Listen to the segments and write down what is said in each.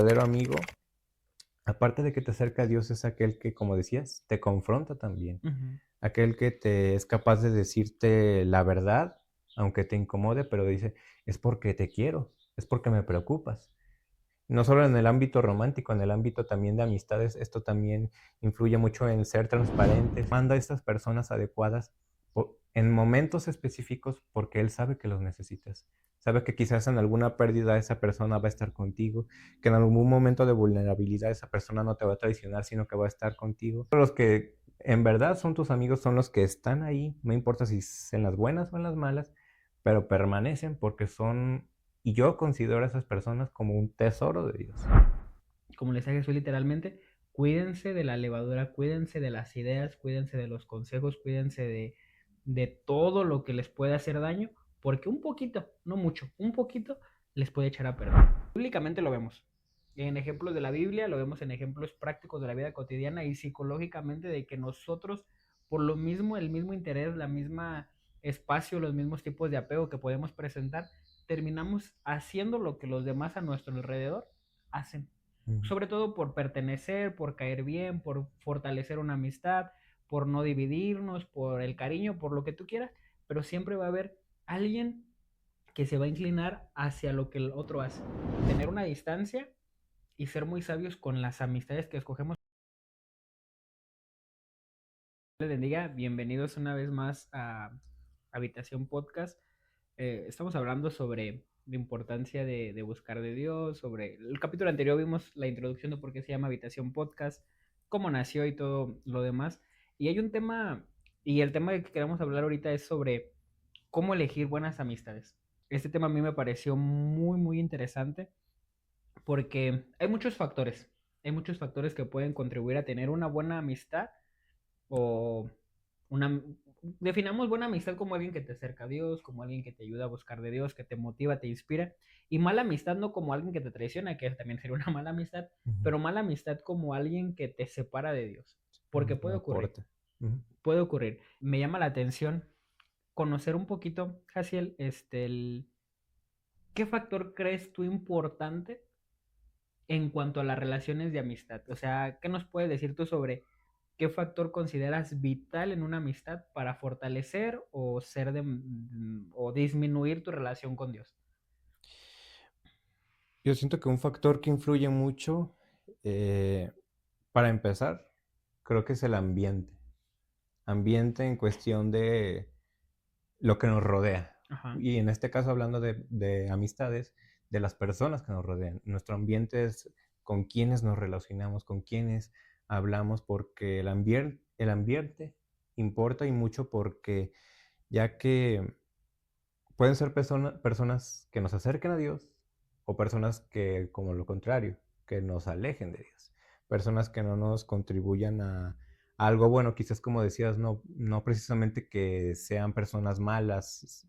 verdadero amigo, aparte de que te acerca a Dios, es aquel que, como decías, te confronta también. Ujú. Aquel que te es capaz de decirte la verdad, aunque te incomode, pero dice, es porque te quiero, es porque me preocupas. No solo en el ámbito romántico, en el ámbito también de amistades, esto también influye mucho en ser transparentes. Manda a estas personas adecuadas en momentos específicos porque él sabe que los necesitas. Sabe que quizás en alguna pérdida esa persona va a estar contigo, que en algún momento de vulnerabilidad esa persona no te va a traicionar, sino que va a estar contigo. Los que en verdad son tus amigos son los que están ahí, no importa si es en las buenas o en las malas, pero permanecen porque son, y yo considero a esas personas como un tesoro de Dios. Como le decía Jesús literalmente, cuídense de la levadura, cuídense de las ideas, cuídense de los consejos, cuídense de todo lo que les puede hacer daño, porque un poquito, no mucho, un poquito les puede echar a perder. Bíblicamente lo vemos. En ejemplos de la Biblia, lo vemos en ejemplos prácticos de la vida cotidiana y psicológicamente de que nosotros, por lo mismo, el mismo interés, la misma espacio, los mismos tipos de apego que podemos presentar, terminamos haciendo lo que los demás a nuestro alrededor hacen, Mm. sobre todo por pertenecer, por caer bien, por fortalecer una amistad, por no dividirnos, por el cariño, por lo que tú quieras, pero siempre va a haber alguien que se va a inclinar hacia lo que el otro hace. Tener una distancia y ser muy sabios con las amistades que escogemos. Les bendiga, bienvenidos una vez más a Habitación Podcast. Estamos hablando sobre la importancia de buscar de Dios, sobre el capítulo anterior vimos la introducción de por qué se llama Habitación Podcast, cómo nació y todo lo demás. Y hay un tema, y el tema que queremos hablar ahorita es sobre cómo elegir buenas amistades. Este tema a mí me pareció muy, muy interesante porque hay muchos factores que pueden contribuir a tener una buena amistad o una... Definamos buena amistad como alguien que te acerca a Dios, como alguien que te ayuda a buscar de Dios, que te motiva, te inspira. Y mala amistad no como alguien que te traiciona, que también sería una mala amistad, Ujú. pero mala amistad como alguien que te separa de Dios. Porque No aporta. Ujú. puede ocurrir. Me llama la atención conocer un poquito, Jaciel, ¿qué factor crees tú importante en cuanto a las relaciones de amistad? O sea, ¿qué nos puedes decir tú sobre qué factor consideras vital en una amistad para fortalecer o o disminuir tu relación con Dios? Yo siento que un factor que influye mucho, eh, para empezar, creo que es el ambiente. Ambiente en cuestión de lo que nos rodea. Ajá. Y en este caso, hablando de amistades, de las personas que nos rodean. Nuestro ambiente es con quienes nos relacionamos, con quienes hablamos, porque el ambiente importa y mucho porque ya que pueden ser personas que nos acerquen a Dios o personas que, como lo contrario, que nos alejen de Dios. Personas que no nos contribuyan a algo bueno, quizás como decías, no precisamente que sean personas malas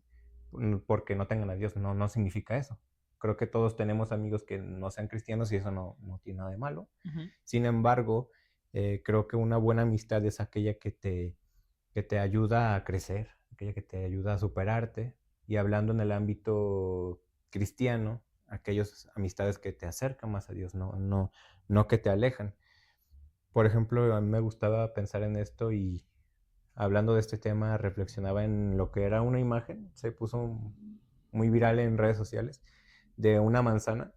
porque no tengan a Dios, no significa eso. Creo que todos tenemos amigos que no sean cristianos y eso no tiene nada de malo. Ujú. Sin embargo, creo que una buena amistad es aquella que te ayuda a crecer, aquella que te ayuda a superarte. Y hablando en el ámbito cristiano, aquellas amistades que te acercan más a Dios, no que te alejan. Por ejemplo, a mí me gustaba pensar en esto y hablando de este tema reflexionaba en lo que era una imagen, se puso muy viral en redes sociales, de una manzana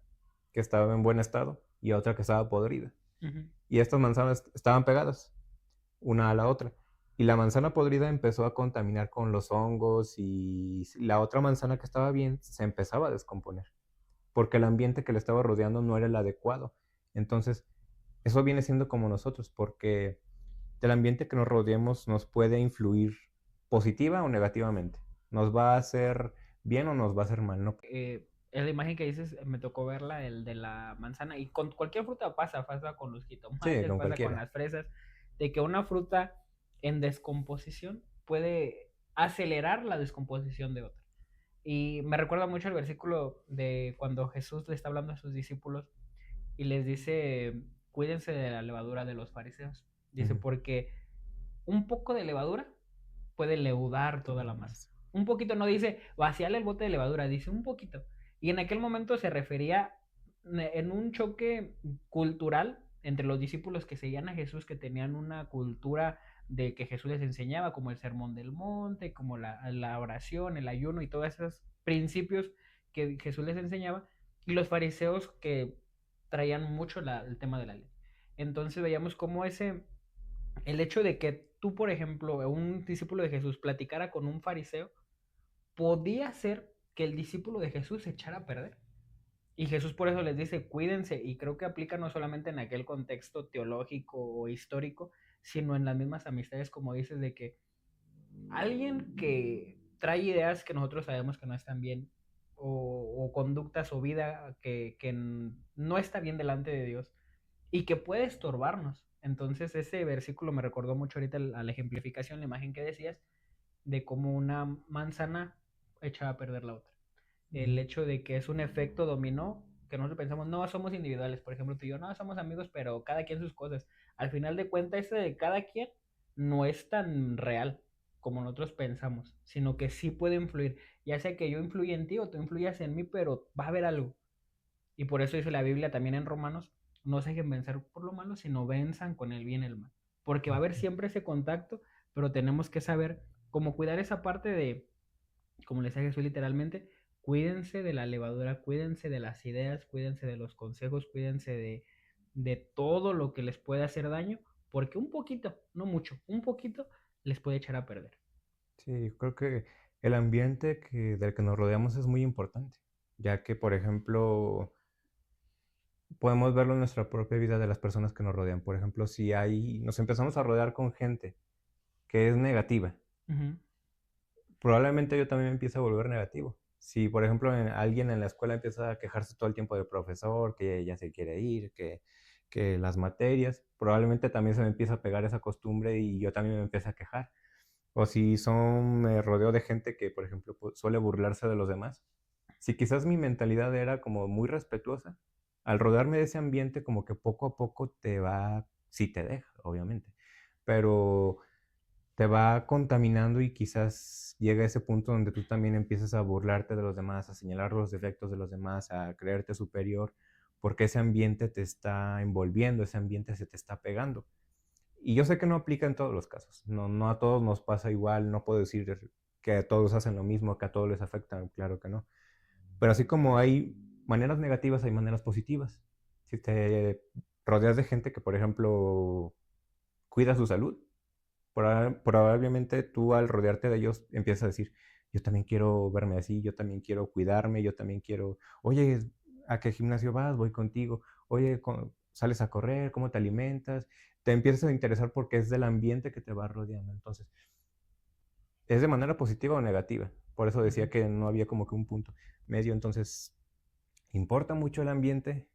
que estaba en buen estado y otra que estaba podrida. Ujú. Y estas manzanas estaban pegadas una a la otra. Y la manzana podrida empezó a contaminar con los hongos y la otra manzana que estaba bien se empezaba a descomponer, porque el ambiente que le estaba rodeando no era el adecuado. Entonces, eso viene siendo como nosotros, porque del ambiente que nos rodeemos nos puede influir positiva o negativamente. Nos va a hacer bien o nos va a hacer mal, ¿no? Es la imagen que dices, me tocó verla, el de la manzana, y con cualquier fruta pasa con los Sí, jitomates, con pasa con cualquiera. las fresas, de que una fruta en descomposición puede acelerar la descomposición de otra. Y me recuerda mucho el versículo de cuando Jesús le está hablando a sus discípulos y les dice, cuídense de la levadura de los fariseos. Dice, Ujú. porque un poco de levadura puede leudar toda Toda la la masa. masa. Un poquito no dice vaciarle el bote de levadura, dice un poquito. Y en aquel momento se refería en un choque cultural entre los discípulos que seguían a Jesús, que tenían una cultura de que Jesús les enseñaba, como el sermón del monte, como la oración, el ayuno y todos esos principios que Jesús les enseñaba, y los fariseos que traían mucho el tema de la ley. Entonces veíamos cómo el hecho de que tú, por ejemplo, un discípulo de Jesús platicara con un fariseo, podía hacer que el discípulo de Jesús se echara a perder. Y Jesús por eso les dice, cuídense, y creo que aplica no solamente en aquel contexto teológico o histórico, sino en las mismas amistades, como dices, de que alguien que trae ideas que nosotros sabemos que no están bien, o conductas o vida que no está bien delante de Dios, y que puede estorbarnos. Entonces ese versículo me recordó mucho ahorita a la ejemplificación, la imagen que decías, de cómo una manzana echa a perder la otra. El Ujú. hecho de que es un efecto dominó, que nosotros pensamos, no, somos individuales, por ejemplo, tú y yo, no, somos amigos, pero cada quien sus cosas. Al final de cuentas, ese de cada quien no es tan real como nosotros pensamos, sino que sí puede influir, ya sea que yo influya en ti o tú influyas en mí, pero va a haber algo. Y por eso dice la Biblia también en Romanos, no se dejen vencer por lo malo, sino venzan con el bien el mal. Porque va a haber siempre ese contacto, pero tenemos que saber cómo cuidar esa parte de, como les decía Jesús literalmente, cuídense de la levadura, cuídense de las ideas, cuídense de los consejos, cuídense de todo lo que les puede hacer daño, porque un poquito, no mucho, un poquito les puede echar a perder. Sí, creo que el ambiente del que nos rodeamos es muy importante, ya que, por ejemplo, podemos verlo en nuestra propia vida de las personas que nos rodean. Por ejemplo, si nos empezamos a rodear con gente que es negativa, Ujú. probablemente yo también me empiece a volver negativo. Si, por ejemplo, alguien en la escuela empieza a quejarse todo el tiempo del profesor, que ya se quiere ir, que las materias, probablemente también se me empieza a pegar esa costumbre y yo también me empiece a quejar. O si me rodeo de gente que, por ejemplo, suele burlarse de los demás. Si quizás mi mentalidad era como muy respetuosa, al rodearme de ese ambiente como que poco a poco sí te deja, obviamente, pero te va contaminando y quizás llega ese punto donde tú también empiezas a burlarte de los demás, a señalar los defectos de los demás, a creerte superior, porque ese ambiente te está envolviendo, ese ambiente se te está pegando. Y yo sé que no aplica en todos los casos, no, no a todos nos pasa igual, no puedo decir que a todos hacen lo mismo, que a todos les afecta, claro que no. Pero así como hay maneras negativas, hay maneras positivas. Si te rodeas de gente que, por ejemplo, cuida su salud, probablemente tú al rodearte de ellos empiezas a decir, yo también quiero verme así, yo también quiero cuidarme, yo también quiero, oye, ¿a qué gimnasio vas? Voy contigo. Oye, ¿sales a correr? ¿Cómo te alimentas? Te empiezas a interesar porque es del ambiente que te va rodeando. Entonces, es de manera positiva o negativa. Por eso Ujú. decía que no había como que un punto medio. Entonces, importa mucho el ambiente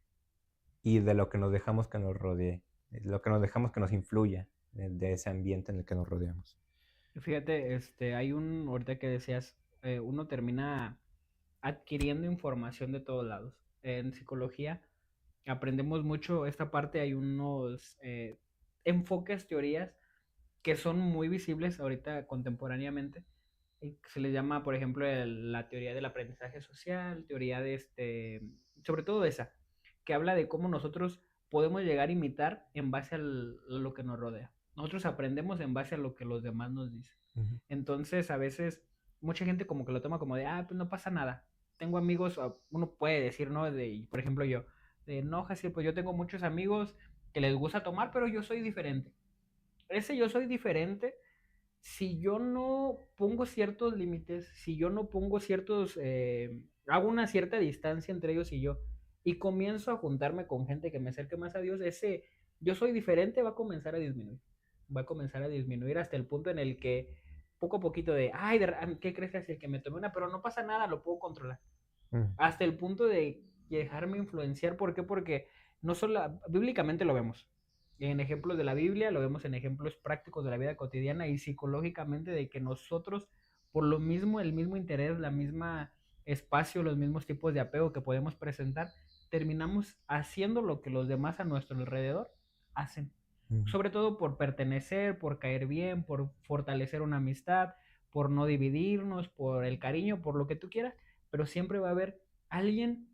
y de lo que nos dejamos que nos rodee, lo que nos dejamos que nos influya de ese ambiente en el que nos rodeamos. Fíjate, hay ahorita que decías, uno termina adquiriendo información de todos lados. En psicología aprendemos mucho esta parte, hay unos enfoques, teorías que son muy visibles ahorita contemporáneamente. Y se les llama, por ejemplo, la teoría del aprendizaje social, teoría de sobre todo esa, que habla de cómo nosotros podemos llegar a imitar en base a lo que nos rodea. Nosotros aprendemos en base a lo que los demás nos dicen. Ujú. Entonces, a veces, mucha gente como que lo toma como de, ah, pues no pasa nada. Tengo amigos, uno puede decir, ¿no? Por ejemplo, yo, no, Jaciel, pues yo tengo muchos amigos que les gusta tomar, pero yo soy diferente. Ese yo soy diferente, si yo no pongo ciertos límites, si yo no pongo hago una cierta distancia entre ellos y yo, y comienzo a juntarme con gente que me acerque más a Dios, ese yo soy diferente va a comenzar a disminuir. Va a comenzar a disminuir hasta el punto en el que poco a poquito ay, ¿qué crees que es el que me tomé una? Pero no pasa nada, lo puedo controlar. Mm. Hasta el punto de dejarme influenciar. ¿Por qué? Porque no solo, bíblicamente lo vemos. En ejemplos de la Biblia, lo vemos en ejemplos prácticos de la vida cotidiana y psicológicamente de que nosotros, por lo mismo, el mismo interés, la misma espacio, los mismos tipos de apego que podemos presentar, terminamos haciendo lo que los demás a nuestro alrededor hacen. Mm. Sobre todo por pertenecer, por caer bien, por fortalecer una amistad, por no dividirnos, por el cariño, por lo que tú quieras, pero siempre va a haber alguien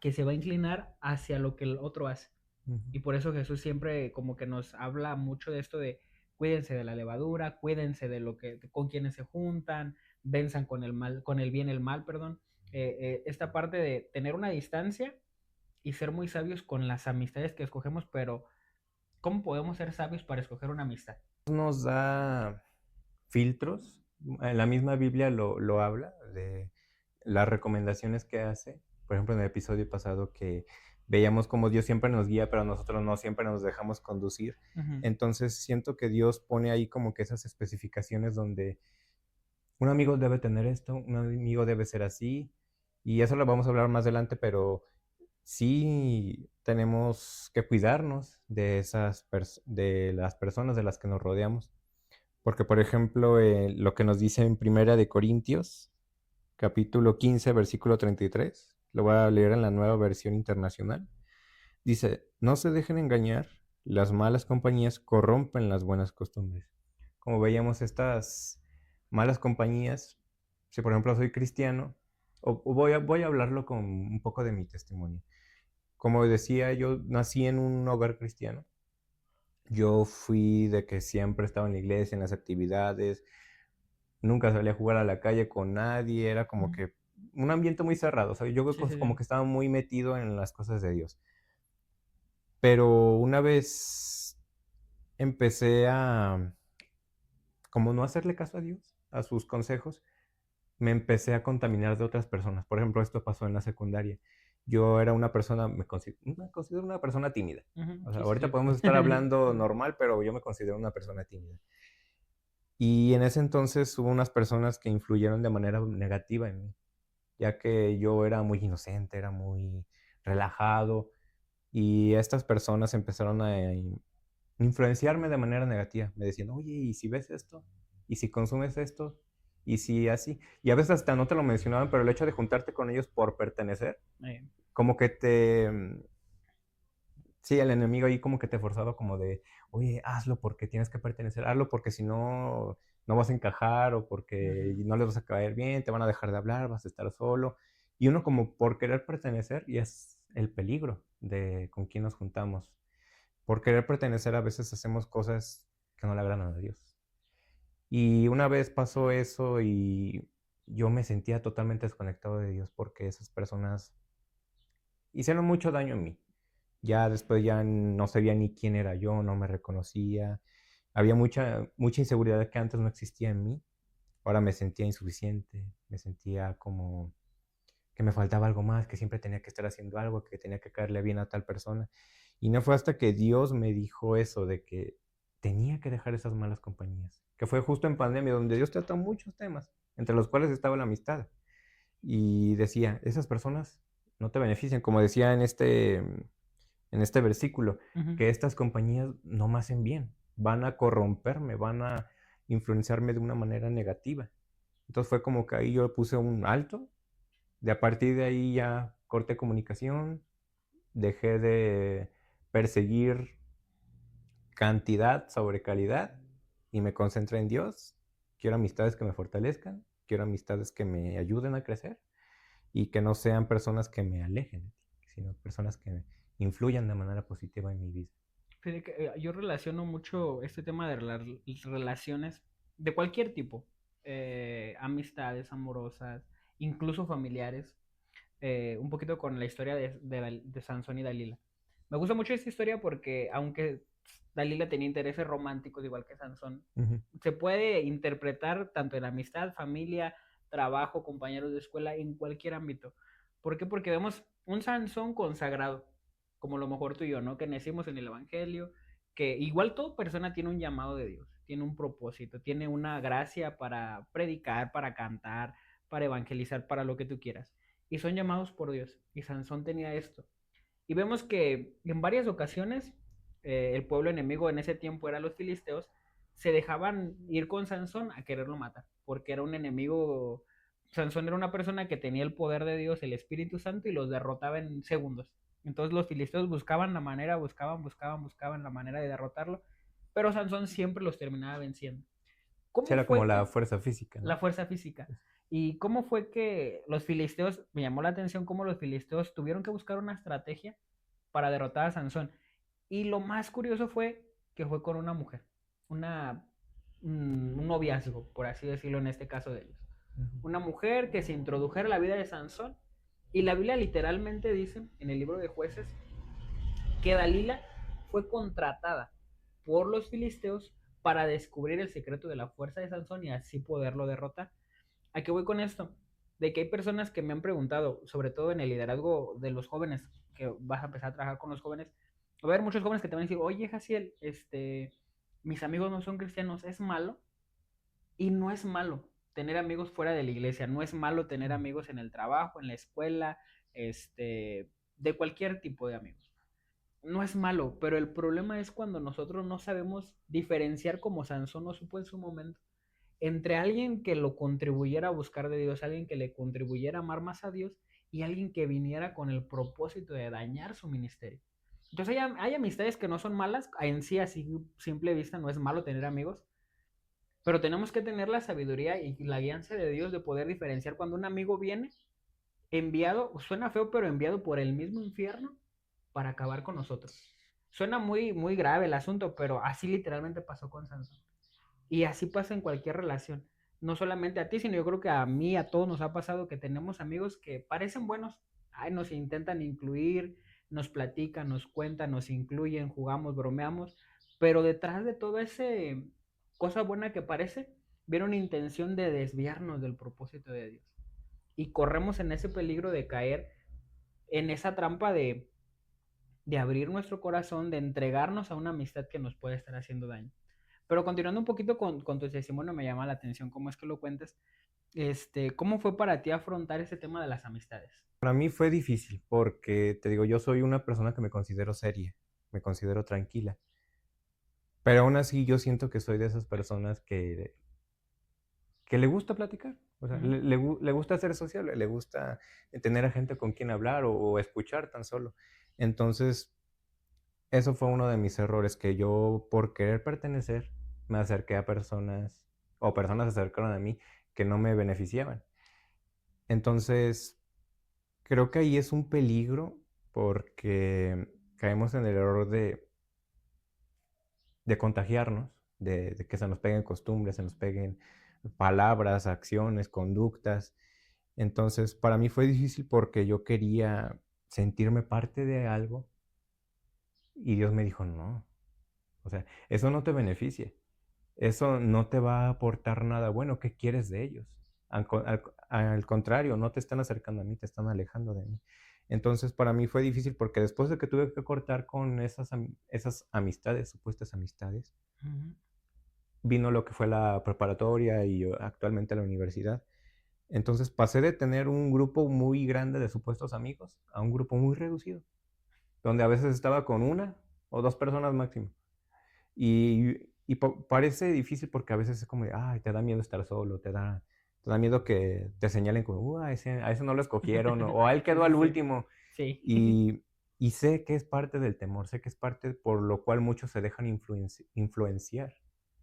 que se va a inclinar hacia lo que el otro hace. Ujú. Y por eso Jesús siempre como que nos habla mucho de esto de cuídense de la levadura, cuídense de lo que con quienes se juntan, venzan con el mal, con el bien el mal, perdón. Esta parte de tener una distancia y ser muy sabios con las amistades que escogemos, pero ¿cómo podemos ser sabios para escoger una amistad? Nos da filtros. La misma Biblia lo habla, de las recomendaciones que hace. Por ejemplo, en el episodio pasado que veíamos cómo Dios siempre nos guía, pero nosotros no siempre nos dejamos conducir. Ujú. Entonces siento que Dios pone ahí como que esas especificaciones donde un amigo debe tener esto, un amigo debe ser así, y eso lo vamos a hablar más adelante, pero sí tenemos que cuidarnos de de las personas de las que nos rodeamos. Porque, por ejemplo, lo que nos dice en Primera de Corintios, capítulo 15, versículo 33, lo voy a leer en la Nueva Versión Internacional. Dice, no se dejen engañar, las malas compañías corrompen las buenas costumbres. Como veíamos, estas malas compañías, si por ejemplo soy cristiano, o voy a hablarlo con un poco de mi testimonio. Como decía, yo nací en un hogar cristiano. Yo fui de que siempre estaba en la iglesia, en las actividades, nunca salí a jugar a la calle con nadie, era como Ujú. que un ambiente muy cerrado, o sea, yo Sí, sí, como sí. que estaba muy metido en las cosas de Dios. Pero una vez empecé a, como no hacerle caso a Dios, a sus consejos, me empecé a contaminar de otras personas. Por ejemplo, esto pasó en la secundaria. Yo era una persona, me considero una persona tímida. Ujú. O sea, Sí, sí, ahorita sí. podemos estar hablando normal, pero yo me considero una persona tímida. Y en ese entonces hubo unas personas que influyeron de manera negativa en mí, ya que yo era muy inocente, era muy relajado, y estas personas empezaron a influenciarme de manera negativa. Me decían, oye, ¿y si ves esto? ¿Y si consumes esto? ¿Y si así? Y a veces hasta no te lo mencionaban, pero el hecho de juntarte con ellos por pertenecer, Eh, como que te, sí, el enemigo ahí como que te forzaba como de, oye, hazlo porque tienes que pertenecer, hazlo porque si no, no vas a encajar o porque ujú. no les vas a caer bien, te van a dejar de hablar, vas a estar solo. Y uno como por querer pertenecer, y es el peligro de con quién nos juntamos. Por querer pertenecer a veces hacemos cosas que no le agradan a Dios. Y una vez pasó eso y yo me sentía totalmente desconectado de Dios porque esas personas hicieron mucho daño en mí. Ya después ya no sabía ni quién era yo, no me reconocía. Había mucha inseguridad que antes no existía en mí. Ahora me sentía insuficiente, me sentía como que me faltaba algo más, que siempre tenía que estar haciendo algo, que tenía que caerle bien a tal persona. Y no fue hasta que Dios me dijo eso, de que tenía que dejar esas malas compañías, que fue justo en pandemia, donde Dios trata muchos temas, entre los cuales estaba la amistad. Y decía, esas personas no te benefician, como decía en este versículo, Ujú. que estas compañías no me hacen bien, van a corromperme, van a influenciarme de una manera negativa. Entonces fue como que ahí yo puse un alto, de a partir de ahí ya corté comunicación, dejé de perseguir cantidad sobre calidad y me concentré en Dios. Quiero amistades que me fortalezcan, quiero amistades que me ayuden a crecer y que no sean personas que me alejen de ti, sino personas que influyan de manera positiva en mi vida. Fíjate que, yo relaciono mucho este tema de las relaciones de cualquier tipo, amistades amorosas, incluso familiares, un poquito con la historia de Sansón y Dalila. Me gusta mucho esta historia porque aunque Dalila tenía intereses románticos igual que Sansón, Ujú. se puede interpretar tanto en amistad, familia, trabajo, compañeros de escuela, en cualquier ámbito. ¿Por qué? Porque vemos un Sansón consagrado, como lo mejor tú y yo, ¿no? Que nacimos en el Evangelio, que igual toda persona tiene un llamado de Dios, tiene un propósito, tiene una gracia para predicar, para cantar, para evangelizar, para lo que tú quieras. Y son llamados por Dios. Y Sansón tenía esto. Y vemos que en varias ocasiones el pueblo enemigo en ese tiempo era los filisteos, se dejaban ir con Sansón a quererlo matar, porque era un enemigo. Sansón era una persona que tenía el poder de Dios, el Espíritu Santo, y los derrotaba en segundos. Entonces los filisteos buscaban la manera, buscaban la manera de derrotarlo, pero Sansón siempre los terminaba venciendo. Sí, ¿Cómo era como fue la que fuerza física, la ¿no? fuerza física? ¿Y cómo fue que los filisteos, me llamó la atención cómo los filisteos tuvieron que buscar una estrategia para derrotar a Sansón? Y lo más curioso fue que fue con una mujer, una, un noviazgo, por así decirlo en este caso de ellos. Una mujer que se introdujera a la vida de Sansón. Y la Biblia literalmente dice en el libro de Jueces que Dalila fue contratada por los filisteos para descubrir el secreto de la fuerza de Sansón y así poderlo derrotar. ¿A qué voy con esto? De que hay personas que me han preguntado, sobre todo en el liderazgo de los jóvenes, que vas a empezar a trabajar con los jóvenes. Va a haber muchos jóvenes que te van a decir, oye, Jaciel, mis amigos no son cristianos, ¿es malo? Y no es malo tener amigos fuera de la iglesia, no es malo tener amigos en el trabajo, en la escuela, de cualquier tipo de amigos. No es malo, pero el problema es cuando nosotros no sabemos diferenciar, como Sansón no supo en su momento, entre alguien que lo contribuyera a buscar de Dios, alguien que le contribuyera a amar más a Dios y alguien que viniera con el propósito de dañar su ministerio. Entonces hay amistades que no son malas, en sí así simple vista no es malo tener amigos, pero tenemos que tener la sabiduría y la guianza de Dios de poder diferenciar cuando un amigo viene enviado, suena feo, pero enviado por el mismo infierno para acabar con nosotros. Suena muy, muy grave el asunto, pero así literalmente pasó con Sansón. Y así pasa en cualquier relación. No solamente a ti, sino yo creo que a mí, a todos nos ha pasado que tenemos amigos que parecen buenos. Ay, nos intentan incluir, nos platican, nos cuentan, nos incluyen, jugamos, bromeamos. Pero detrás de toda esa cosa buena que parece, viene una intención de desviarnos del propósito de Dios. Y corremos en ese peligro de caer en esa trampa de abrir nuestro corazón, de entregarnos a una amistad que nos puede estar haciendo daño. Pero continuando un poquito con tu testimonio, me llama la atención cómo es que lo cuentas. ¿Cómo fue para ti afrontar ese tema de las amistades? Para mí fue difícil porque, te digo, yo soy una persona que me considero seria, me considero tranquila, pero aún así yo siento que soy de esas personas que le gusta platicar, o sea, Ujú. le gusta ser sociable, le gusta tener a gente con quien hablar o escuchar tan solo. Entonces, eso fue uno de mis errores, que yo por querer pertenecer me acerqué a personas o personas se acercaron a mí que no me beneficiaban. Entonces, creo que ahí es un peligro porque caemos en el error de contagiarnos, de que se nos peguen costumbres, se nos peguen palabras, acciones, conductas. Entonces, para mí fue difícil porque yo quería sentirme parte de algo y Dios me dijo, no, o sea, eso no te beneficia, eso no te va a aportar nada bueno, ¿qué quieres de ellos? Al contrario, no te están acercando a mí, te están alejando de mí. Entonces, para mí fue difícil porque después de que tuve que cortar con esas amistades, supuestas amistades, Ujú. vino lo que fue la preparatoria y actualmente la universidad. Entonces pasé de tener un grupo muy grande de supuestos amigos a un grupo muy reducido, donde a veces estaba con una o dos personas máximo. Y parece difícil porque a veces es como de, ay, te da miedo estar solo, te da miedo que te señalen como, a ese no lo escogieron o a él Sí, quedó sí, al sí. último. Sí. Y, y sé que es parte del temor, sé que es parte por lo cual muchos se dejan influenciar,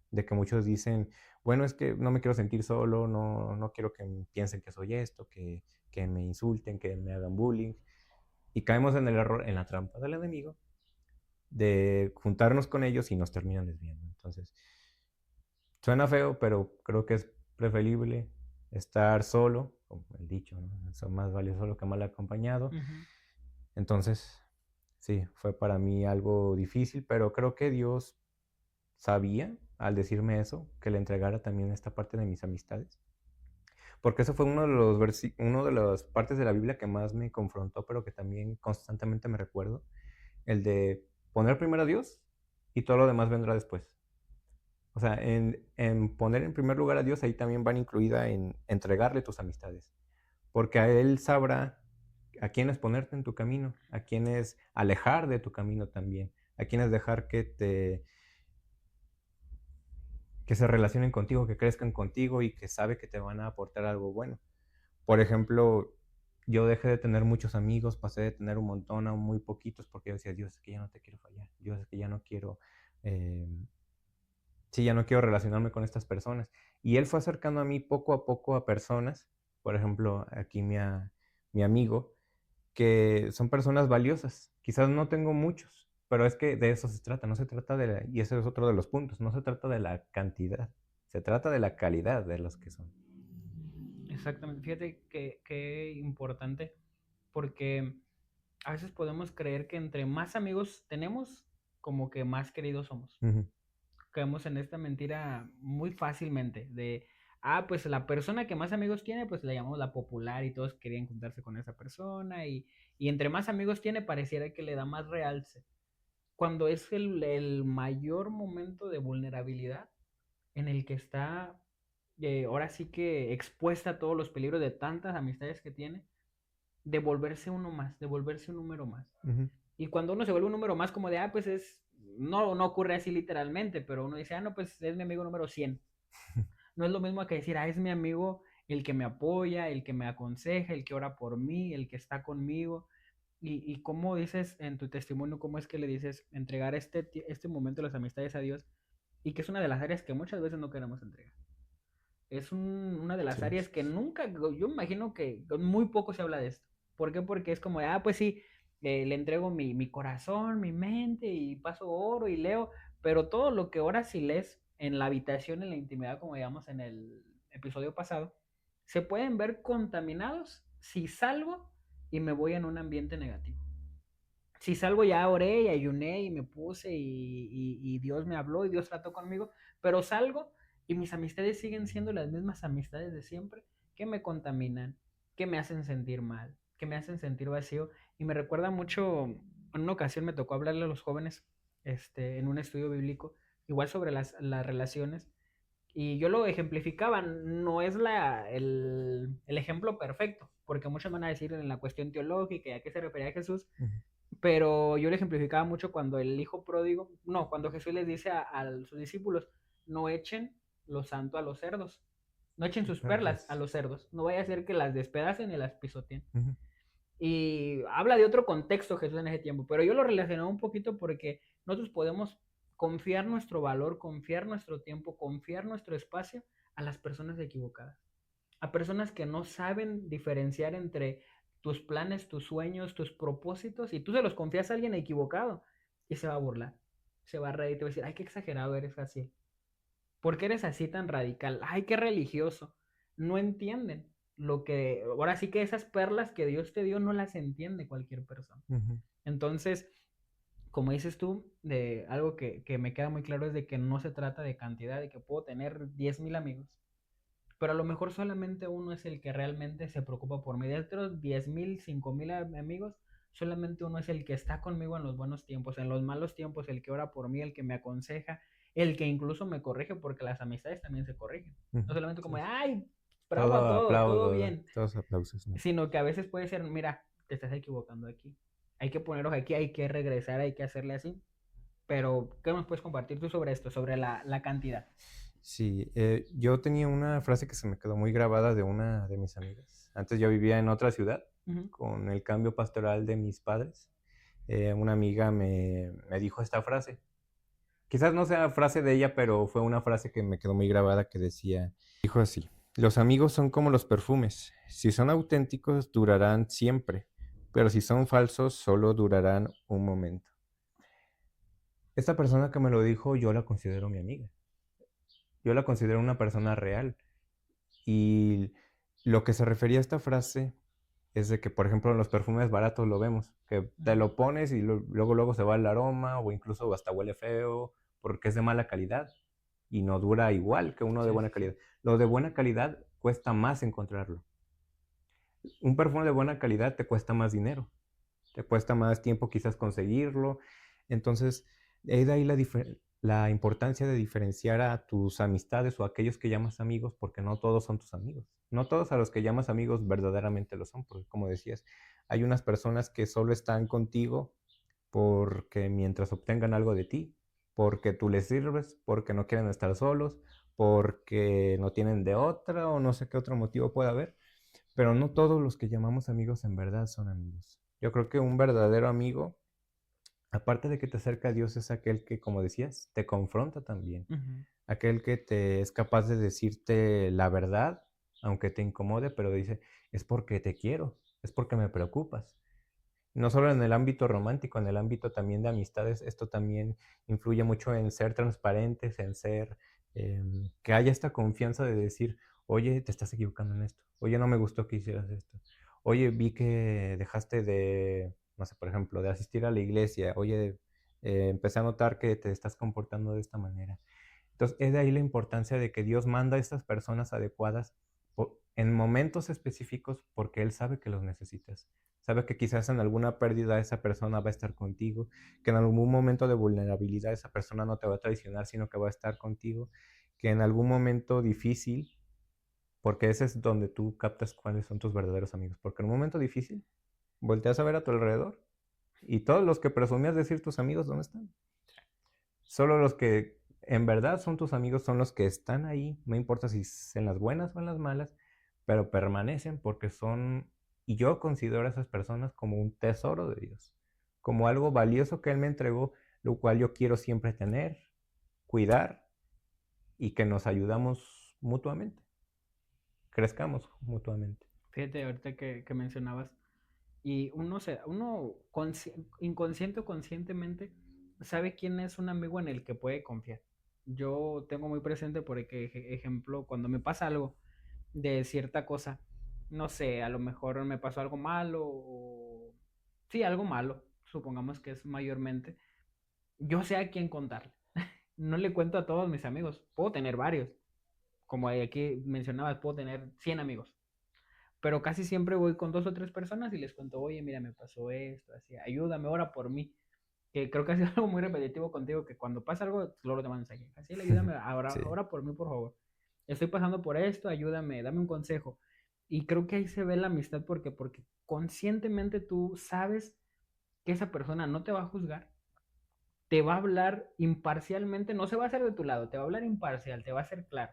de que muchos dicen, bueno, es que no me quiero sentir solo, no quiero que piensen que soy esto, que me insulten, que me hagan bullying. Y caemos en el error, en la trampa del enemigo, de juntarnos con ellos y nos terminan desviando. Entonces, suena feo, pero creo que es preferible estar solo, como el dicho, ¿no? Son más vale solo que mal acompañado. Ujú. Entonces, sí, fue para mí algo difícil, pero creo que Dios sabía, al decirme eso, que le entregara también esta parte de mis amistades. Porque eso fue uno de las partes de la Biblia que más me confrontó, pero que también constantemente me recuerdo, el de poner primero a Dios y todo lo demás vendrá después. O sea, en poner en primer lugar a Dios, ahí también van incluida en entregarle tus amistades, porque a Él sabrá a quiénes ponerte en tu camino, a quiénes alejar de tu camino también, a quiénes dejar que se relacionen contigo, que crezcan contigo y que sabe que te van a aportar algo bueno. Por ejemplo, yo dejé de tener muchos amigos, pasé de tener un montón a muy poquitos porque yo decía, Dios, es que ya no te quiero fallar, Dios, es que ya no quiero, eh, sí, ya no quiero relacionarme con estas personas. Y Él fue acercando a mí poco a poco a personas por ejemplo, aquí mi amigo, que son personas valiosas. Quizás no tengo muchos, pero es que de eso se trata, no se trata y ese es otro de los puntos, no se trata de la cantidad, se trata de la calidad de los que son. Exactamente. Fíjate que importante, porque a veces podemos creer que entre más amigos tenemos, como que más queridos somos. Ujú, Caemos en esta mentira muy fácilmente de, pues la persona que más amigos tiene, pues la llamamos la popular y todos querían juntarse con esa persona y entre más amigos tiene, pareciera que le da más realce. Cuando es el mayor momento de vulnerabilidad en el que está, ahora sí que expuesta a todos los peligros de tantas amistades que tiene, de volverse uno más, de volverse un número más. ujú. Y cuando uno se vuelve un número más, como de, pues es, no ocurre así literalmente, pero uno dice, no, pues es mi amigo número 100. No es lo mismo que decir, es mi amigo el que me apoya, el que me aconseja, el que ora por mí, el que está conmigo. Y cómo dices en tu testimonio, cómo es que le dices entregar este momento de las amistades a Dios y que es una de las áreas que muchas veces no queremos entregar. Es una de las Sí, áreas que nunca, yo imagino que muy poco se habla de esto. ¿Por qué? Porque es como, pues sí, le entrego mi corazón, mi mente y paso oro y leo, pero todo lo que oras y lees en la habitación, en la intimidad, como digamos en el episodio pasado, se pueden ver contaminados si salgo y me voy en un ambiente negativo. Si salgo ya oré y ayuné y me puse y Dios me habló y Dios trató conmigo, pero salgo y mis amistades siguen siendo las mismas amistades de siempre que me contaminan, que me hacen sentir mal, que me hacen sentir vacío y me recuerda mucho, en una ocasión me tocó hablarle a los jóvenes en un estudio bíblico, igual sobre las relaciones y yo lo ejemplificaba, no es el ejemplo perfecto, porque muchos van a decir en la cuestión teológica y a qué se refería Jesús, ujú. pero yo lo ejemplificaba mucho cuando el hijo pródigo, no, cuando Jesús les dice a sus discípulos, no echen lo santo a los cerdos, no echen sus perlas a Perlas. los cerdos, no vaya a ser que las despedacen y las pisoteen. Ujú, Y habla de otro contexto Jesús en ese tiempo, pero yo lo relacionaba un poquito porque nosotros podemos confiar nuestro valor, confiar nuestro tiempo, confiar nuestro espacio a las personas equivocadas, a personas que no saben diferenciar entre tus planes, tus sueños, tus propósitos, y tú se los confías a alguien equivocado y se va a burlar, se va a reír, te va a decir, ay, qué exagerado eres así, ¿por qué eres así tan radical? Ay, qué religioso. No entienden lo que, ahora sí que esas perlas que Dios te dio no las entiende cualquier persona. ujú. Entonces, como dices tú, de algo que me queda muy claro es de que no se trata de cantidad, de que puedo tener 10,000 amigos, pero a lo mejor solamente uno es el que realmente se preocupa por mí. De otros 10,000, 5,000 amigos, solamente uno es el que está conmigo en los buenos tiempos, en los malos tiempos, el que ora por mí, el que me aconseja, el que incluso me corrige, porque las amistades también se corrigen. No Ujú, solamente como, sí, sí. ay, bravo a Todo todo aplaudo, bien, todos aplausos, ¿no? sino que a veces puede ser, mira, te estás equivocando aquí. Hay que ponerlos aquí, hay que regresar, hay que hacerle así. Pero, ¿qué nos puedes compartir tú sobre esto, sobre la cantidad? Sí, yo tenía una frase que se me quedó muy grabada de una de mis amigas. Antes yo vivía en otra ciudad, Ujú. con el cambio pastoral de mis padres. Una amiga me dijo esta frase. Quizás no sea frase de ella, pero fue una frase que me quedó muy grabada que decía, dijo así, los amigos son como los perfumes. Si son auténticos, durarán siempre, pero si son falsos, solo durarán un momento. Esta persona que me lo dijo, yo la considero mi amiga. Yo la considero una persona real. Y lo que se refería a esta frase es de que, por ejemplo, en los perfumes baratos lo vemos, que te Ujú. lo pones y luego se va el aroma o incluso hasta huele feo porque es de mala calidad y no dura igual que uno de Sí, buena sí, sí. calidad. Lo de buena calidad cuesta más encontrarlo. Un perfume de buena calidad te cuesta más dinero, te cuesta más tiempo quizás conseguirlo. Entonces, de ahí la importancia de diferenciar a tus amistades o a aquellos que llamas amigos, porque no todos son tus amigos. No todos a los que llamas amigos verdaderamente lo son, porque como decías, hay unas personas que solo están contigo porque mientras obtengan algo de ti, porque tú les sirves, porque no quieren estar solos, porque no tienen de otra o no sé qué otro motivo pueda haber, pero no todos los que llamamos amigos en verdad son amigos. Yo creo que un verdadero amigo, aparte de que te acerca a Dios, es aquel que, como decías, te confronta también. Ujú. Aquel que te es capaz de decirte la verdad, aunque te incomode, pero dice, es porque te quiero, es porque me preocupas. No solo en el ámbito romántico, en el ámbito también de amistades, esto también influye mucho en ser transparentes, en ser, que haya esta confianza de decir, oye, te estás equivocando en esto, oye, no me gustó que hicieras esto, oye, vi que dejaste de, no sé, por ejemplo, de asistir a la iglesia, oye, empecé a notar que te estás comportando de esta manera. Entonces, es de ahí la importancia de que Dios manda a estas personas adecuadas en momentos específicos porque Él sabe que los necesitas. Sabe que quizás en alguna pérdida esa persona va a estar contigo, que en algún momento de vulnerabilidad esa persona no te va a traicionar, sino que va a estar contigo, que en algún momento difícil, porque ese es donde tú captas cuáles son tus verdaderos amigos, porque en un momento difícil volteas a ver a tu alrededor y todos los que presumías decir tus amigos, ¿dónde están? Solo los que en verdad son tus amigos son los que están ahí, no importa si es en las buenas o en las malas, pero permanecen porque son, y yo considero a esas personas como un tesoro de Dios, como algo valioso que Él me entregó, lo cual yo quiero siempre tener, cuidar y que nos ayudamos mutuamente, crezcamos mutuamente. Fíjate, ahorita que mencionabas, y inconsciente o conscientemente sabe quién es un amigo en el que puede confiar. Yo tengo muy presente, por ejemplo, cuando me pasa algo de cierta cosa, no sé, a lo mejor me pasó algo malo o... Sí, algo malo, supongamos que es mayormente, yo sé a quién contarle. No le cuento a todos mis amigos, puedo tener varios, como aquí mencionabas, puedo tener 100 amigos, pero casi siempre voy con dos o tres personas y les cuento, oye, mira, me pasó esto, así, ayúdame, ora por mí. Que creo que ha sido algo muy repetitivo contigo, que cuando pasa algo, luego te mandan mensaje, así, ayúdame, ahora, Sí. ora por mí, por favor. Estoy pasando por esto, ayúdame, dame un consejo. Y creo que ahí se ve la amistad porque conscientemente tú sabes que esa persona no te va a juzgar, te va a hablar imparcialmente, no se va a hacer de tu lado, te va a hablar imparcial, te va a ser claro.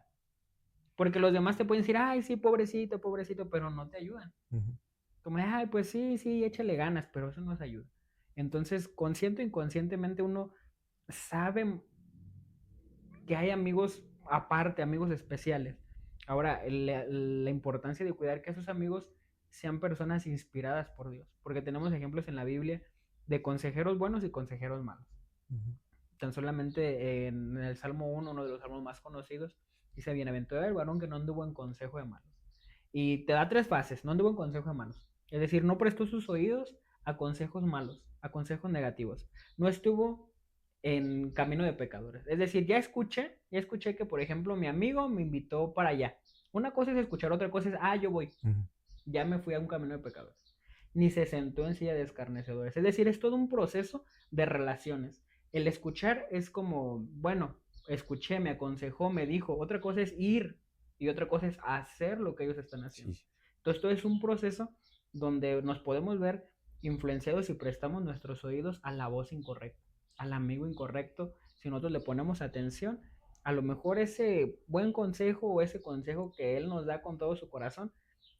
Porque los demás te pueden decir, ay, sí, pobrecito, pobrecito, pero no te ayudan. Ujú. Como, ay, pues sí, sí, échale ganas, pero eso no es ayuda. Entonces, consciente o inconscientemente uno sabe que hay amigos aparte, amigos especiales. Ahora, la importancia de cuidar que esos amigos sean personas inspiradas por Dios, porque tenemos ejemplos en la Biblia de consejeros buenos y consejeros malos. Ujú. Tan solamente en el Salmo 1, uno de los salmos más conocidos, dice, bienaventurado el varón que no anduvo en consejo de malos. Y te da tres fases, no anduvo en consejo de malos. Es decir, no prestó sus oídos a consejos malos, a consejos negativos. No estuvo en camino de pecadores. Es decir, ya escuché que, por ejemplo, mi amigo me invitó para allá. Una cosa es escuchar, otra cosa es, yo voy. Ujú. Ya me fui a un camino de pecadores. Ni se sentó en silla de escarnecedores. Es decir, es todo un proceso de relaciones. El escuchar es como, bueno, escuché, me aconsejó, me dijo. Otra cosa es ir y otra cosa es hacer lo que ellos están haciendo. Sí. Entonces, todo es un proceso donde nos podemos ver influenciados si prestamos nuestros oídos a la voz incorrecta, al amigo incorrecto. Si nosotros le ponemos atención, a lo mejor ese buen consejo o ese consejo que él nos da con todo su corazón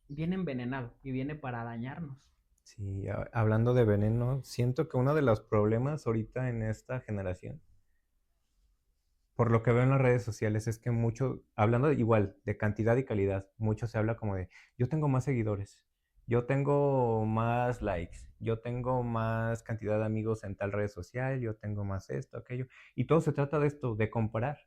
viene envenenado y viene para dañarnos. Sí, hablando de veneno, siento que uno de los problemas ahorita en esta generación, por lo que veo en las redes sociales, es que mucho, hablando igual de cantidad y calidad, mucho se habla como de, yo tengo más seguidores, yo tengo más likes, yo tengo más cantidad de amigos en tal red social, yo tengo más esto, aquello, y todo se trata de esto, de comparar.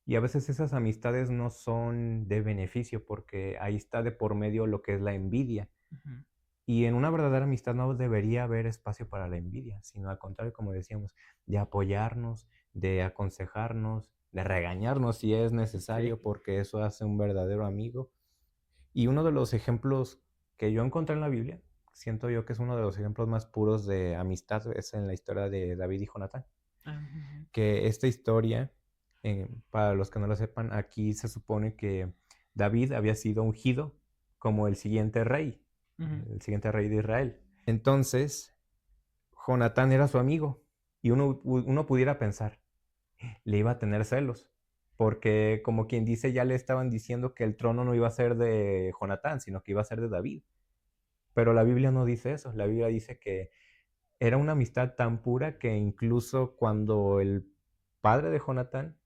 Y a veces esas amistades no son de beneficio porque ahí está de por medio lo que es la envidia. Ujú. Y en una verdadera amistad no debería haber espacio para la envidia, sino al contrario, como decíamos, de apoyarnos, de aconsejarnos, de regañarnos si es Sí. necesario, porque eso hace un verdadero amigo. Y uno de los ejemplos que yo encontré en la Biblia, siento yo que es uno de los ejemplos más puros de amistad, es en la historia de David y Jonatán. Ujú. Que esta historia, para los que no lo sepan, aquí se supone que David había sido ungido como Ujú. el siguiente rey de Israel. Entonces, Jonatán era su amigo y uno pudiera pensar, le iba a tener celos, porque como quien dice, ya le estaban diciendo que el trono no iba a ser de Jonatán, sino que iba a ser de David. Pero la Biblia no dice eso, la Biblia dice que era una amistad tan pura que incluso cuando el padre de Jonatán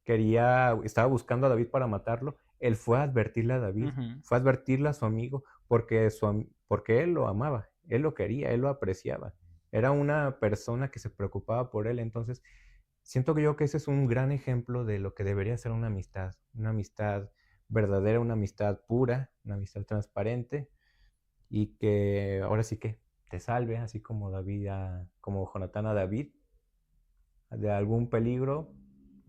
estaba buscando a David para matarlo, Él fue a advertirle a David, Ujú. fue a advertirle a su amigo, porque él lo amaba, él lo quería, él lo apreciaba. Era una persona que se preocupaba por él. Entonces, siento que yo que ese es un gran ejemplo de lo que debería ser una amistad verdadera, una amistad pura, una amistad transparente y que ahora sí que te salve, así como como Jonatán a David, de algún peligro,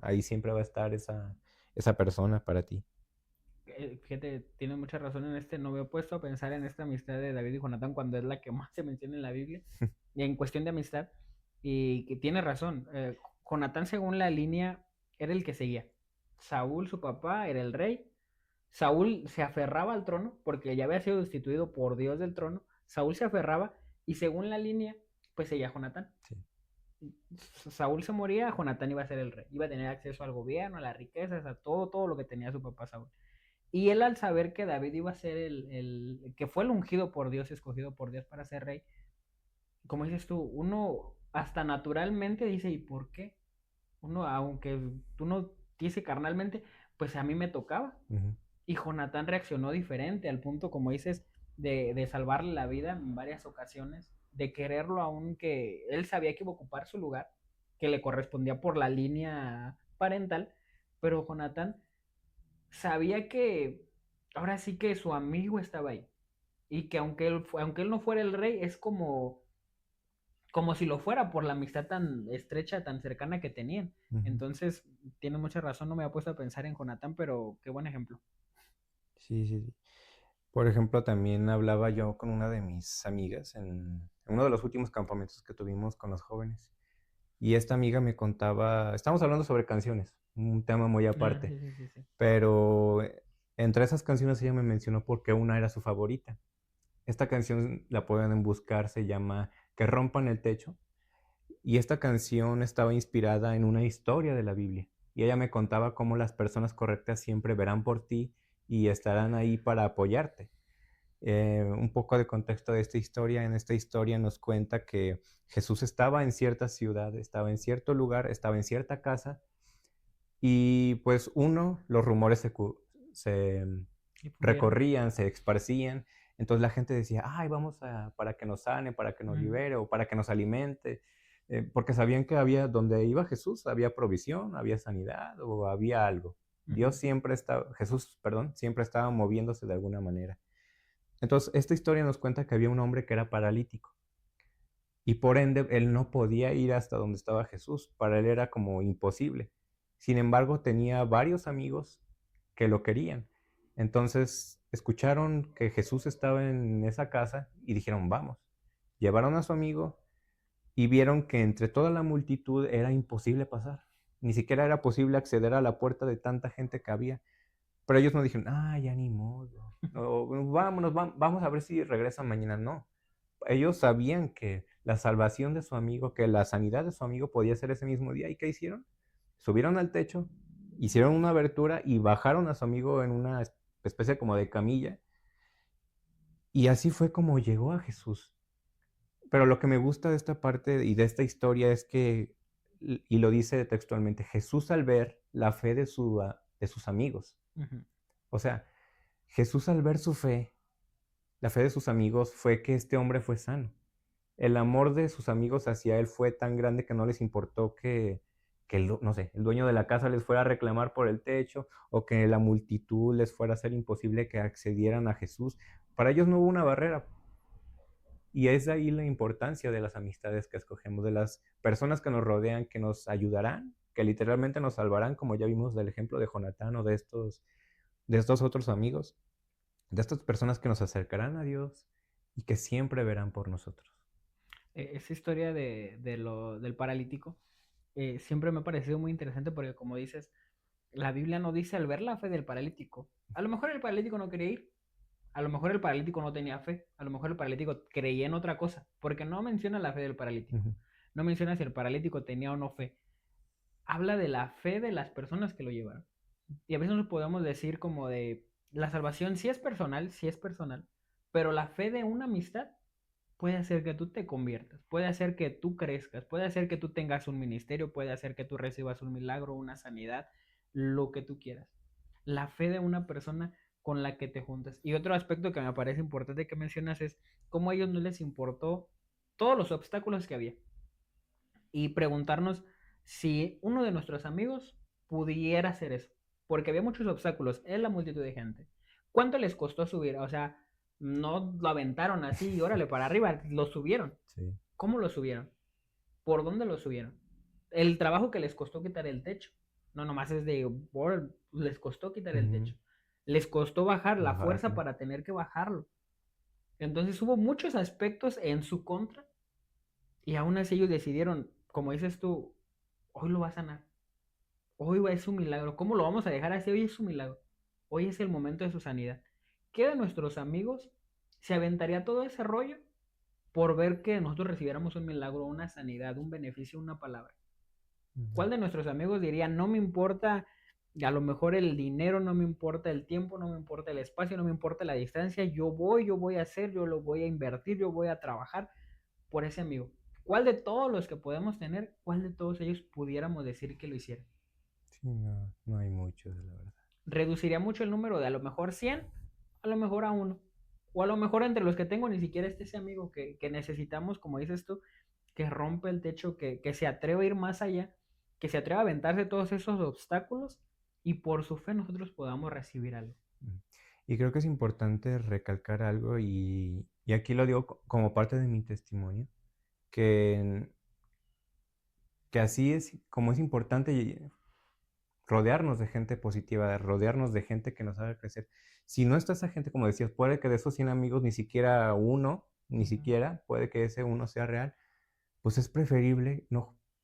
ahí siempre va a estar esa persona para ti. Fíjate, tiene mucha razón en este. No me he puesto a pensar en esta amistad de David y Jonatán cuando es la que más se menciona en la Biblia, y en cuestión de amistad. Y que tiene razón. Jonatán, según la línea, era el que seguía. Saúl, su papá, era el rey. Saúl se aferraba al trono porque ya había sido destituido por Dios del trono. Saúl se aferraba y según la línea, pues seguía Jonatán. Sí. Saúl se moría, Jonatán iba a ser el rey. Iba a tener acceso al gobierno, a las riquezas, a todo lo que tenía su papá Saúl. Y él al saber que David iba a ser que fue el ungido por Dios, escogido por Dios para ser rey, como dices tú, uno hasta naturalmente dice, ¿y por qué? Uno, aunque tú no dice carnalmente, pues a mí me tocaba. Ujú. Y Jonatán reaccionó diferente al punto, como dices, de salvarle la vida en varias ocasiones, de quererlo aún que él sabía que iba a ocupar su lugar, que le correspondía por la línea parental, pero Jonatán sabía que ahora sí que su amigo estaba ahí y que aunque él no fuera el rey, es como si lo fuera por la amistad tan estrecha, tan cercana que tenían. Ujú. Entonces, tiene mucha razón, no me había puesto a pensar en Jonatán, pero qué buen ejemplo. Sí, sí, sí. Por ejemplo, también hablaba yo con una de mis amigas en uno de los últimos campamentos que tuvimos con los jóvenes. Y esta amiga me contaba, estamos hablando sobre canciones, un tema muy Ah, aparte, sí, sí, sí, sí. pero entre esas canciones ella me mencionó por qué una era su favorita. Esta canción la pueden buscar, se llama Que rompan el techo. Y esta canción estaba inspirada en una historia de la Biblia. Y ella me contaba cómo las personas correctas siempre verán por ti y estarán ahí para apoyarte. Un poco de contexto de esta historia. En esta historia nos cuenta que Jesús estaba en cierta ciudad, estaba en cierto lugar, estaba en cierta casa y pues los rumores se Difundieron. recorrían, se esparcían. Entonces la gente decía, ay, para que nos sane, para que nos Ujú, libere o para que nos alimente, porque sabían que había, donde iba Jesús, había provisión, había sanidad o había algo. ujú, Jesús, perdón, siempre estaba moviéndose de alguna manera. Entonces, esta historia nos cuenta que había un hombre que era paralítico y por ende él no podía ir hasta donde estaba Jesús. Para él era como imposible. Sin embargo, tenía varios amigos que lo querían. Entonces, escucharon que Jesús estaba en esa casa y dijeron, vamos. Llevaron a su amigo y vieron que entre toda la multitud era imposible pasar. Ni siquiera era posible acceder a la puerta de tanta gente que había. Pero ellos no dijeron, ya ni modo. O, vámonos, vamos a ver si regresan mañana. No. Ellos sabían que la salvación de su amigo, que la sanidad de su amigo podía ser ese mismo día. ¿Y qué hicieron? Subieron al techo, hicieron una abertura y bajaron a su amigo en una especie como de camilla. Y así fue como llegó a Jesús. Pero lo que me gusta de esta parte y de esta historia es que, y lo dice textualmente, Jesús al ver la fe de sus amigos. ujú. O sea, Jesús al ver su fe, la fe de sus amigos, fue que este hombre fue sano. El amor de sus amigos hacia él fue tan grande que no les importó no sé, el dueño de la casa les fuera a reclamar por el techo o que la multitud les fuera a hacer imposible que accedieran a Jesús. Para ellos no hubo una barrera. Y es ahí la importancia de las amistades que escogemos, de las personas que nos rodean, que nos ayudarán, que literalmente nos salvarán, como ya vimos del ejemplo de Jonatán o de estos otros amigos, de estas personas que nos acercarán a Dios y que siempre verán por nosotros. Esa historia del paralítico siempre me ha parecido muy interesante porque, como dices, la Biblia no dice al ver la fe del paralítico. A lo mejor el paralítico no quería ir, a lo mejor el paralítico no tenía fe, a lo mejor el paralítico creía en otra cosa, porque no menciona la fe del paralítico. Ujú. No menciona si el paralítico tenía o no fe. Habla de la fe de las personas que lo llevaron. Y a veces nos podemos decir como de la salvación sí es personal, pero la fe de una amistad puede hacer que tú te conviertas, puede hacer que tú crezcas, puede hacer que tú tengas un ministerio, puede hacer que tú recibas un milagro, una sanidad, lo que tú quieras. la fe de una persona con la que te juntas. Y otro aspecto que me parece importante que mencionas es cómo a ellos no les importó todos los obstáculos que había. Y preguntarnos si uno de nuestros amigos pudiera hacer eso. Porque había muchos obstáculos en la multitud de gente. ¿Cuánto les costó subir? O sea, no lo aventaron así y órale para arriba, lo subieron. Sí. ¿Cómo lo subieron? ¿Por dónde lo subieron? El trabajo que les costó quitar el techo. No nomás es de, les costó quitar el Ujú. techo. Les costó bajar la fuerza Bajarlo. para tener que bajarlo. Entonces hubo muchos aspectos en su contra y aún así ellos decidieron, como dices tú, hoy lo va a sanar. Hoy es un milagro. ¿Cómo lo vamos a dejar así? Hoy es un milagro. Hoy es el momento de su sanidad. ¿Qué de nuestros amigos se aventaría todo ese rollo por ver que nosotros recibiéramos un milagro, una sanidad, un beneficio, una palabra? Ujú. ¿Cuál de nuestros amigos diría, no me importa a lo mejor el dinero, no me importa el tiempo, no me importa el espacio, no me importa la distancia, yo voy a hacer, yo lo voy a invertir, yo voy a trabajar por ese amigo? ¿Cuál de todos los que podemos tener, cuál de todos ellos pudiéramos decir que lo hiciera? Sí, no, no hay muchos, la verdad. Reduciría mucho el número de a lo mejor 100, a lo mejor a uno. O a lo mejor entre los que tengo ni siquiera este ese amigo que necesitamos, como dices tú, que rompe el techo, que se atreva a ir más allá, que se atreva a aventarse todos esos obstáculos y por su fe nosotros podamos recibir algo. Mm. Y creo que es importante recalcar algo y aquí lo digo como parte de mi testimonio, que, que así es como es importante rodearnos de gente positiva, rodearnos de gente que nos haga crecer. Si no está esa gente, como decías, puede que de esos 100 amigos ni siquiera uno, ni Ujú. siquiera, puede que ese uno sea real, pues es preferible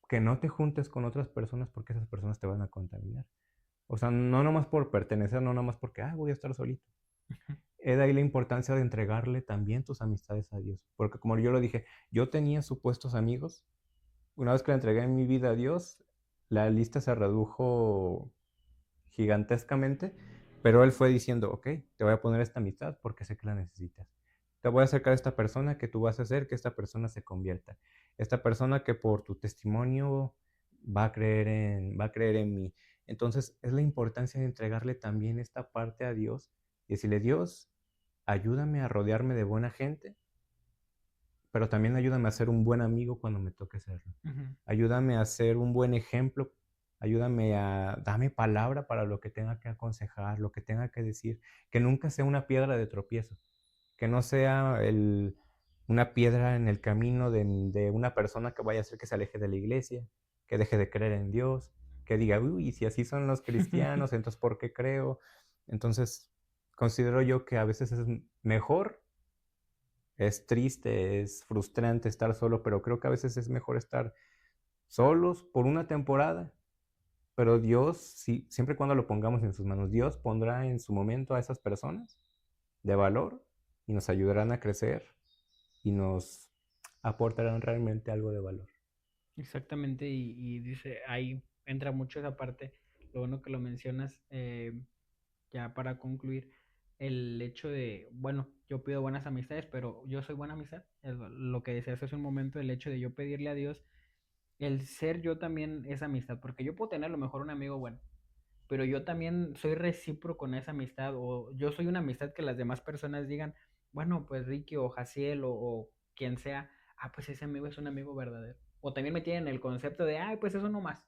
que no te juntes con otras personas porque esas personas te van a contaminar. O sea, no nomás por pertenecer, no nomás porque, voy a estar solito. Es de ahí la importancia de entregarle también tus amistades a Dios. Porque como yo lo dije, yo tenía supuestos amigos. Una vez que le entregué mi vida a Dios, la lista se redujo gigantescamente, pero Él fue diciendo, ok, te voy a poner esta amistad porque sé que la necesitas. Te voy a acercar a esta persona que tú vas a hacer que esta persona se convierta. Esta persona que por tu testimonio va a creer en mí. Entonces es la importancia de entregarle también esta parte a Dios y decirle, Dios, ayúdame a rodearme de buena gente, pero también ayúdame a ser un buen amigo cuando me toque serlo. Ujú. Ayúdame a ser un buen ejemplo. Ayúdame a darme palabra para lo que tenga que aconsejar, lo que tenga que decir. Que nunca sea una piedra de tropiezo. Que no sea una piedra en el camino de una persona que vaya a hacer que se aleje de la iglesia, que deje de creer en Dios, que diga, uy, si así son los cristianos, entonces ¿por qué creo? Entonces, considero yo que a veces es mejor, es triste, es frustrante estar solo, pero creo que a veces es mejor estar solos por una temporada, pero Dios, siempre y cuando lo pongamos en sus manos, Dios pondrá en su momento a esas personas de valor y nos ayudarán a crecer y nos aportarán realmente algo de valor. Exactamente, y dice, ahí entra mucho esa parte, lo bueno que lo mencionas, ya para concluir, el hecho de, bueno, yo pido buenas amistades, pero yo soy buena amistad, es lo que decías hace un momento, el hecho de yo pedirle a Dios, el ser yo también esa amistad, porque yo puedo tener a lo mejor un amigo bueno, pero yo también soy recíproco con esa amistad, o yo soy una amistad que las demás personas digan, bueno, pues Ricky o Jaciel o quien sea, pues ese amigo es un amigo verdadero. O también me tienen el concepto de, pues eso no más.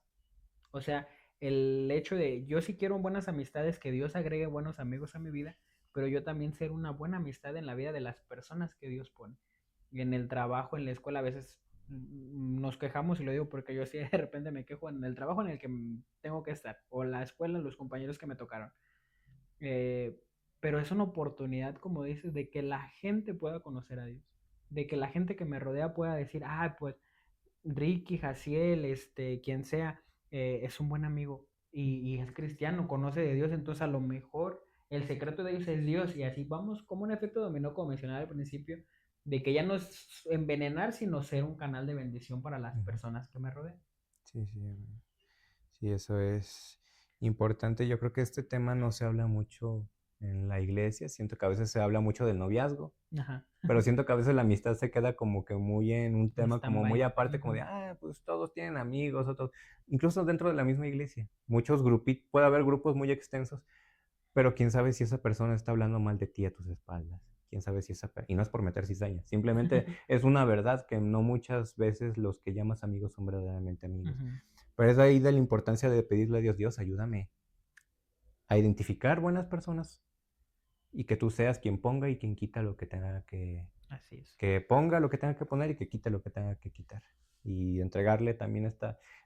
O sea, el hecho de yo sí quiero buenas amistades, que Dios agregue buenos amigos a mi vida, pero yo también ser una buena amistad en la vida de las personas que Dios pone. Y en el trabajo, en la escuela, a veces nos quejamos, y lo digo porque yo sí de repente me quejo en el trabajo en el que tengo que estar, o la escuela, los compañeros que me tocaron. Eh, pero es una oportunidad, como dices, de que la gente pueda conocer a Dios, de que la gente que me rodea pueda decir, pues Ricky, Jaciel, quien sea, es un buen amigo y es cristiano, conoce de Dios, entonces a lo mejor el secreto de ellos es Dios y así vamos como un efecto dominó, como mencionaba al principio, de que ya no es envenenar, sino ser un canal de bendición para las Ujú. personas que me rodean. Sí, sí, sí, eso es importante. Yo creo que este tema no se habla mucho en la iglesia. Siento que a veces se habla mucho del noviazgo, Ajá. pero siento que a veces la amistad se queda como que muy en un En tema como muy stand-by. aparte, como de, pues todos tienen amigos, otros, incluso dentro de la misma iglesia. Puede haber grupos muy extensos, pero quién sabe si esa persona está hablando mal de ti a tus espaldas. Quién sabe si y no es por meter cizaña, simplemente es una verdad que no muchas veces los que llamas amigos son verdaderamente amigos. Ujú. Pero es ahí de la importancia de pedirle a Dios, Dios, ayúdame a identificar buenas personas y que tú seas quien ponga y quien quita lo que tenga Así es. que ponga lo que tenga que poner y que quite lo que tenga que quitar. Y entregarle también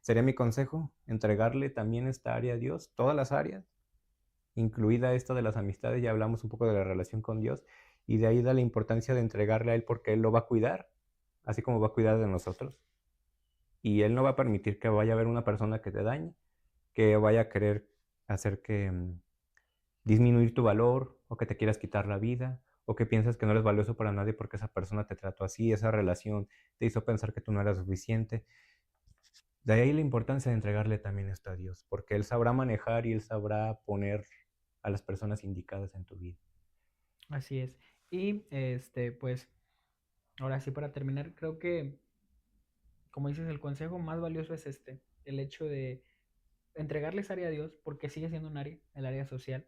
sería mi consejo, entregarle también esta área a Dios, todas las áreas, incluida esto de las amistades, ya hablamos un poco de la relación con Dios, y de ahí da la importancia de entregarle a Él porque Él lo va a cuidar, así como va a cuidar de nosotros. Y Él no va a permitir que vaya a haber una persona que te dañe, que vaya a querer hacer que disminuir tu valor, o que te quieras quitar la vida, o que piensas que no eres valioso para nadie porque esa persona te trató así, esa relación te hizo pensar que tú no eras suficiente. De ahí la importancia de entregarle también esto a Dios, porque Él sabrá manejar y Él sabrá poner a las personas indicadas en tu vida. Así es. Y pues, ahora sí para terminar, creo que, como dices, el consejo más valioso es el hecho de entregarles área a Dios, porque sigue siendo un área, el área social,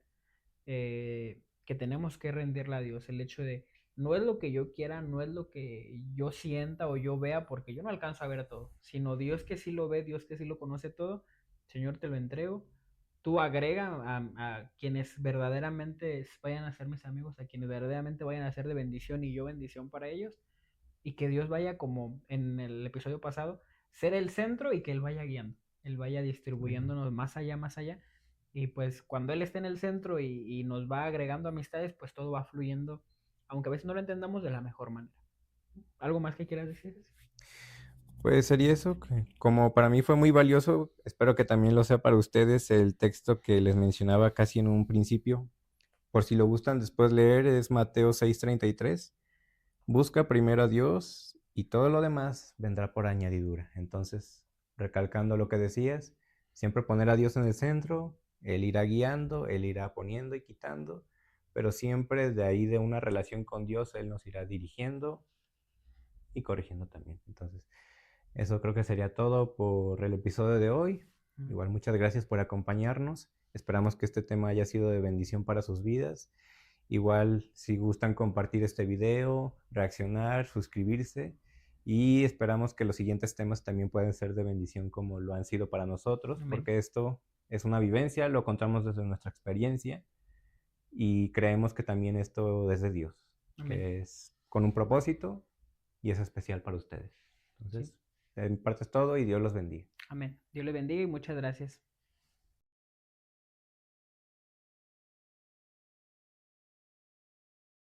que tenemos que rendirle a Dios. El hecho de, no es lo que yo quiera, no es lo que yo sienta o yo vea, porque yo no alcanzo a ver todo, sino Dios que sí lo ve, Dios que sí lo conoce todo. Señor, te lo entrego. Tú agrega a quienes verdaderamente vayan a ser mis amigos, a quienes verdaderamente vayan a ser de bendición y yo bendición para ellos, y que Dios vaya, como en el episodio pasado, ser el centro y que Él vaya guiando, Él vaya Ujú. distribuyéndonos más allá. Y pues cuando Él esté en el centro y nos va agregando amistades, pues todo va fluyendo, aunque a veces no lo entendamos de la mejor manera. ¿Algo más que quieras decir? Pues sería eso, que como para mí fue muy valioso, espero que también lo sea para ustedes, el texto que les mencionaba casi en un principio, por si lo gustan después leer, es Mateo 6:33. Busca primero a Dios y todo lo demás vendrá por añadidura. Entonces, recalcando lo que decías, siempre poner a Dios en el centro, Él irá guiando, Él irá poniendo y quitando, pero siempre de ahí de una relación con Dios, Él nos irá dirigiendo y corrigiendo también. Entonces, eso creo que sería todo por el episodio de hoy. Mm. Igual muchas gracias por acompañarnos. Esperamos que este tema haya sido de bendición para sus vidas. Igual si gustan compartir este video, reaccionar, suscribirse y esperamos que los siguientes temas también puedan ser de bendición como lo han sido para nosotros, Amén. porque esto es una vivencia, lo contamos desde nuestra experiencia y creemos que también esto es de Dios, Amén. que es con un propósito y es especial para ustedes. Sí. Entonces, en parte es todo y Dios los bendiga. Amén. Dios le bendiga y muchas gracias.